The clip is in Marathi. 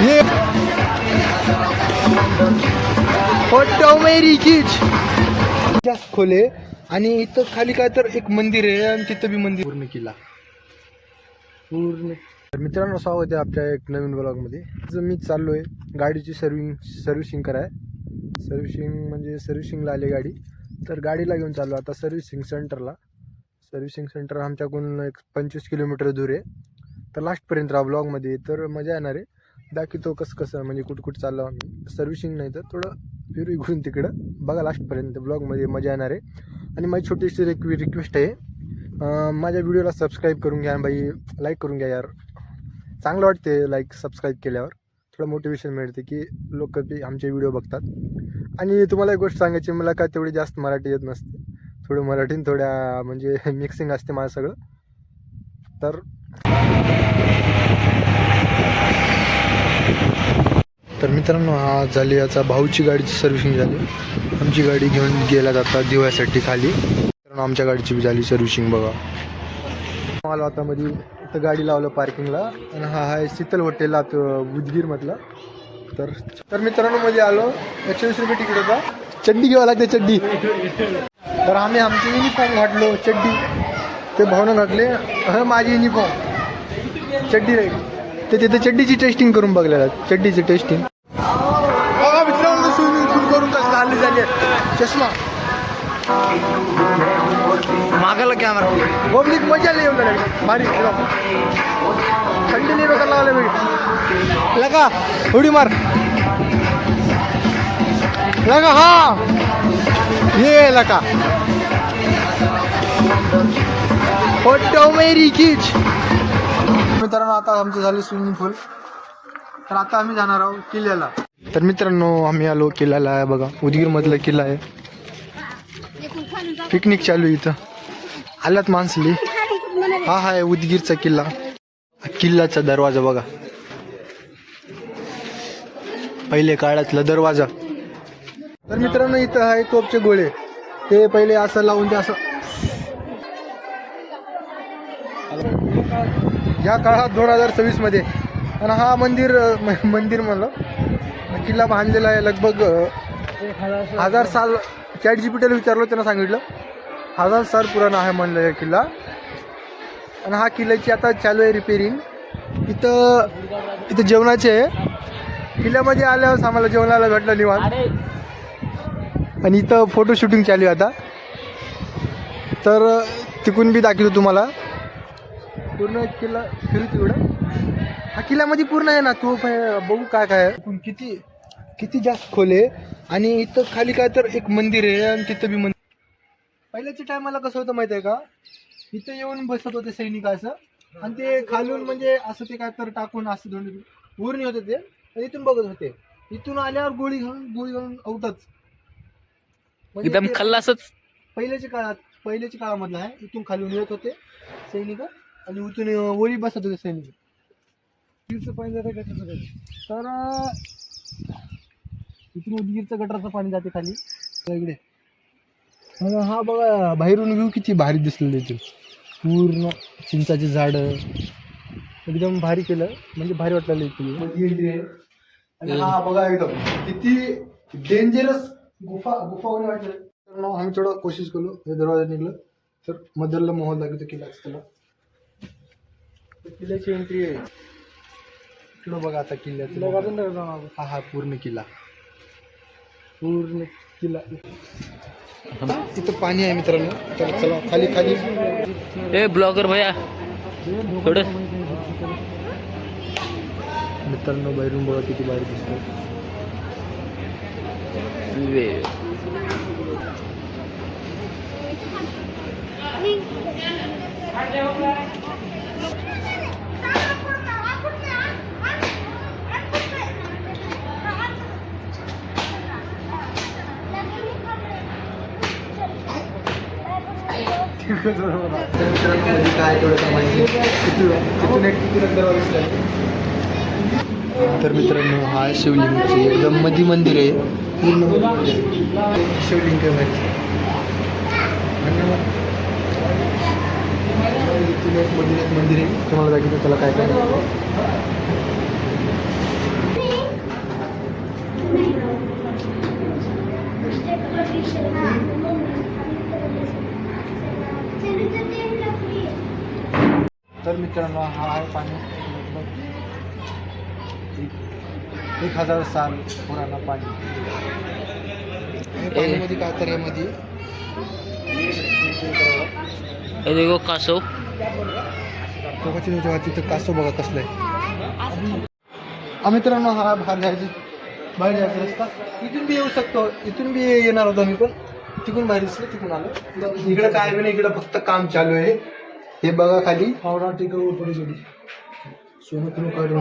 ये फोटो मेरी चीज जास्त खोले आणि इथं खाली काय तर एक मंदिर आहे आणि तिथं बी मंदिर पूर्ण किल्ला पूर्ण. तर मित्रांनो स्वागत आहे आपल्या एक नवीन ब्लॉगमध्ये. जर मी चाललो आहे गाडीची सर्व्हिसिंग कराय. सर्व्हिसिंग म्हणजे सर्व्हिसिंगला आली गाडी, तर गाडीला घेऊन चाललो आता सर्व्हिसिंग सेंटरला. सर्व्हिसिंग सेंटर आमच्याकडून एक 25 किलोमीटर दूर आहे. तर लास्टपर्यंत राहा ब्लॉगमध्ये, तर मजा येणार आहे. दाखवतो कसं म्हणजे कुठं चाललो आम्ही. सर्व्हिसिंग नाही तर थोडं फिरू इकडून तिकडं बघा लास्टपर्यंत ब्लॉगमध्ये, मजा येणार आहे. आणि माझी छोटीशी रिक्वेस्ट आहे, माझ्या व्हिडिओला सबस्क्राईब करून घ्या बाई, लाईक करून घ्या यार. चांगलं वाटते लाईक सबस्क्राईब केल्यावर, थोडं मोटिवेशन मिळते की लोक बी आमचे व्हिडिओ बघतात. आणि तुम्हाला एक गोष्ट सांगायची, मला काय तेवढी जास्त मराठी येत नसते, थोडं मराठीन थोड्या म्हणजे मिक्सिंग असते माझं सगळं. तर मित्रांनो हा झाली आता भाऊची गाडीची सर्व्हिसिंग झाली. आमची गाडी घेऊन गेला जाता दिव्यासाठी खाली. कारण आमच्या गाडीची बी झाली सर्व्हिसिंग बघा. आलो आता मध्ये इथं गाडी लावलं पार्किंगला. आणि हा आहे शीतल हॉटेल उदगीरमधला. तर मित्रांनो मध्ये आलो, 120 रुपये तिकीट होता. चड्डी घ्यावं लागते चड्डी. तर आम्ही आमची युनिफॉर्म घातलो चड्डी, ते भावनं घातले. माझी युनिफॉर्म चड्डी राहील ते तिथे चड्डीची टेस्टिंग करून बघलेला, चड्डीची टेस्टिंग. मित्रांनो स्विमिंग पूल करून कसं हल्ली झाली. चष्मा मागायला कॅमेरा पब्लिक मजा येऊन लागली भारी. थंडी नाही बघायला लागले मी लगा उडी मार लगा. हा ये लगा फोटो मेरी खीच. मित्रांनो आता आमचं झालं स्विमिंग पूल. तर आता आम्ही जाणार आहोत किल्ल्याला. तर मित्रांनो आम्ही आलो किल्ल्याला. बघा उदगीरमधला किल्ला आहे. पिकनिक चालू इथं आलात माणसली. हा आहे उदगीरचा किल्ला. किल्ल्याचा दरवाजा बघा, पहिले काळातला दरवाजा. तर मित्रांनो इथं आहे तोपचे गोळे. ते पहिले असं लावून ते असं या काळात 2026 मध्ये. आणि हा मंदिर म्हणलं किल्ला बांधलेला आहे लगभग 1000 साल. ChatGPTला विचारलो, त्यांना सांगितलं 1000 साल पुराणा आहे म्हणलं हा किल्ला. आणि हा किल्ल्याची आता चालू आहे रिपेरिंग. इथं जेवणाचे आहे. किल्ल्यामध्ये आल्यावर आम्हाला जेवणाला भेटलं निवांत. आणि इथं फोटो शूटिंग चालू आहे आता. तर तिकून बी दाखवतो तुम्हाला पूर्ण किल्ला फिरू तिकडं. हा किल्ल्यामध्ये पूर्ण आहे ना, तो बघू काय काय किती जास्त खोले. आणि इथं खाली काय तर एक मंदिर आहे आणि तिथं बी मंदिर. पहिल्याच्या टायमाला कसं होतं माहिती आहे का, इथं येऊन बसत होते सैनिक असं, आणि ते खालून म्हणजे असं ते काय तर टाकून असं दोन उरणी होते ते, इथून बघत होते. इथून आल्यावर गोळी घालून आउटच. एकदम खल्लासच. पहिल्याच्या काळामधला आहे. इथून खालून येत होते सैनिक आणि इथून वरी बसत होते सैनिक. तर इथून उदगीरचं गटारचं पाणी जाते खाली इकडे. हा बघा बाहेरून व्ह्यू किती भारी दिसलेलं इथून. पूर्ण चिंचाची झाडं एकदम भारी केलं, म्हणजे भारी वाटलेलं इथे. आणि हा बघा एकदम किती डेंजरस गुफा वाटलं. तर आम्ही थोडं कोशिश केलो, हे दरवाजा निघलं तर मधला मोहल लागतो किल्ल्याचं. त्याला किल्ल्याची एंट्री आहे इकडं बघा. आता किल्ल्याचं हा पूर्ण किल्ला इथं पाणी आहे मित्रांनो. तर चला खाली ए ब्लॉगर भैया थोडं. मित्रांनो बाहेरून बघा किती बाहेर दिसतो. तर मित्रांनो हा शिवलिंगचे एकदम मध्ये मंदिर आहे. पूर्ण शिवलिंग आहे. मंदिर आहे तुम्हाला दाखवतो. त्याला काय काय तर मित्रांनो हा आहे पाणी 1000 साल पुराणा पाणी. आणि पाण्यामध्ये काय तर यामध्ये हे देखो कासव. जेव्हा तिथं कासव बघा कसलं आहे. मित्रांनो हा बाहेर जायचा रस्ता इथून बी येऊ शकतो. इथून बी येणार होतो आम्ही पण तिकडून बाहेर दिसलं तिकडून आलो. इकडे काय बी नाही इकडे फक्त काम चालू आहे. हे बघा खाली पावडा टिकवू थोडी सोनं काढून